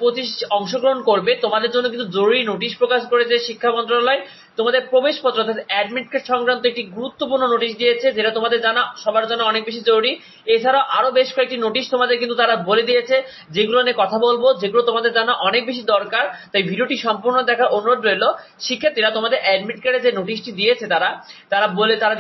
25 অংশগ্রহণ করবে তোমাদের জন্য কিন্তু জরুরি নোটিশ প্রকাশ করেছে শিক্ষা মন্ত্রণালয়। তোমাদের প্রবেশপত্র অর্থাৎ অ্যাডমিট কার্ড সংক্রান্ত একটি গুরুত্বপূর্ণ নোটিশ দিয়েছে, যেটা তোমাদের জানা সবার জন্য অনেক বেশি জরুরি। এছাড়াও আরো বেশ কয়েকটি নোটিশ তোমাদের কিন্তু তারা বলে দিয়েছে, যেগুলো নিয়ে কথা বলবো, যেগুলো তোমাদের জানা অনেক বেশি দরকার। তাই ভিডিওটি সম্পূর্ণ দেখার অনুরোধ রইল। শিক্ষার্থীরা তোমাদের অ্যাডমিট কার্ডে যে নোটিশটি দিয়েছে তারা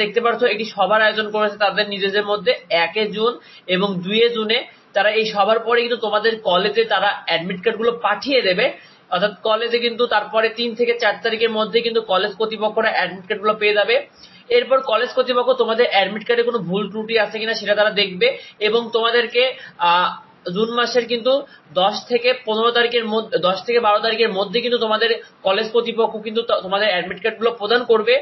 দেখতে পাচ্ছ একটি সভার আয়োজন করেছে তাদের নিজেদের মধ্যে 1 জুন এবং 2 জুনে। তারা এই সবার পরে কিন্তু তোমাদের কলেজে তারা অ্যাডমিট কার্ড গুলো পাঠিয়ে দেবে, অর্থাৎ কলেজে কিন্তু তারপরে 3 থেকে 4 তারিখের মধ্যে কিন্তু কলেজ কর্তৃপক্ষরা অ্যাডমিট কার্ড গুলো পেয়ে যাবে। এরপর কলেজ কর্তৃপক্ষ তোমাদের অ্যাডমিট কার্ডে কোনো ভুল ত্রুটি আছে কিনা সেটা তারা দেখবে এবং তোমাদেরকে জুন মাসের কিন্তু 10 থেকে 15 তারিখের মধ্যে 10 থেকে 12 তারিখের মধ্যে কিন্তু তোমাদের কলেজ কর্তৃপক্ষ কিন্তু তোমাদের অ্যাডমিট কার্ড গুলো প্রদান করবে।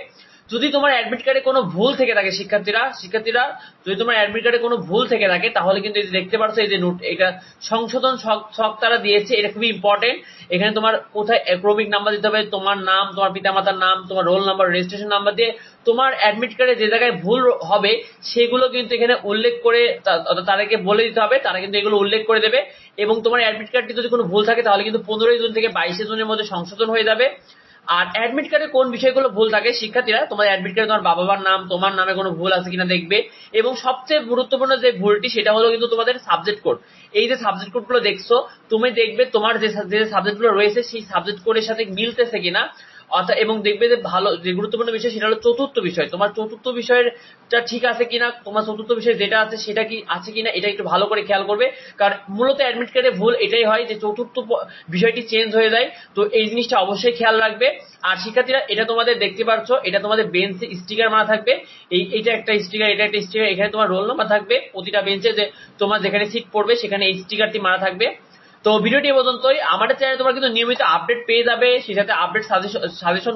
যদি তোমার অ্যাডমিট কার্ডে কোনো ভুল থেকে থাকে শিক্ষার্থীরা যদি তোমার অ্যাডমিট কার্ডে কোনো ভুল থেকে থাকে তাহলে কিন্তু এই যে দেখতে পাচ্ছ এই যে নোট, এটা সংশোধন ছক তারা দিয়েছে। এটা খুবই ইম্পর্টেন্ট। এখানে তোমার কোথায় ক্রমিক নাম্বার দিতে হবে, তোমার নাম, তোমার পিতামাতার নাম, তোমার রোল নাম্বার, রেজিস্ট্রেশন নাম্বার দিয়ে তোমার অ্যাডমিট কার্ডে যে জায়গায় ভুল হবে সেগুলো কিন্তু এখানে উল্লেখ করে তাদেরকে বলে দিতে হবে। তারা কিন্তু এগুলো উল্লেখ করে দেবে এবং তোমার অ্যাডমিট কার্ডটি যদি কোনো ভুল থাকে তাহলে কিন্তু 15 জুন থেকে 22 জুনের মধ্যে সংশোধন হয়ে যাবে। আর অ্যাডমিট কার্ডে কোন বিষয়গুলো ভুল থাকে শিক্ষার্থীরা, তোমার অ্যাডমিট কার্ডে তোমার বাবা মার নাম, তোমার নামে কোনো ভুল আছে কিনা দেখবে। এবং সবচেয়ে গুরুত্বপূর্ণ যে ভুলটি সেটা হলো কিন্তু তোমাদের সাবজেক্ট কোড। এই যে সাবজেক্ট কোড গুলো দেখছো, তুমি দেখবে তোমার যে সাবজেক্ট গুলো রয়েছে সেই সাবজেক্ট কোডের সাথে মিলতেছে কিনা, অর্থাৎ এবং দেখবে যে ভালো যে গুরুত্বপূর্ণ বিষয় সেটা হলো চতুর্থ বিষয়। তোমার চতুর্থ বিষয়টা ঠিক আছে কিনা, তোমার চতুর্থ বিষয় যেটা আছে সেটা কি আছে কিনা এটা একটু ভালো করে খেয়াল করবে। কারণ মূলত অ্যাডমিট কার্ডে ভুল এটাই হয় যে চতুর্থ বিষয়টি চেঞ্জ হয়ে যায়। তো এই জিনিসটা অবশ্যই খেয়াল রাখবে। আর শিক্ষার্থীরা এটা তোমাদের দেখতে পাচ্ছ, এটা তোমাদের বেঞ্চে স্টিকার মারা থাকবে। এটা একটা স্টিকার, এটা একটা স্টিকার, এখানে তোমার রোল নাম্বার থাকবে প্রতিটা বেঞ্চে, যে তোমার যেখানে সিট পড়বে সেখানে এই স্টিকারটি মারা থাকবে। তো ভিডিওটি এ পর্যন্তই। আমাদের চ্যানেলে তোমরা কিন্তু নিয়মিত আপডেট পেয়ে যাবে, সেই সাথে আপডেট সাজেশন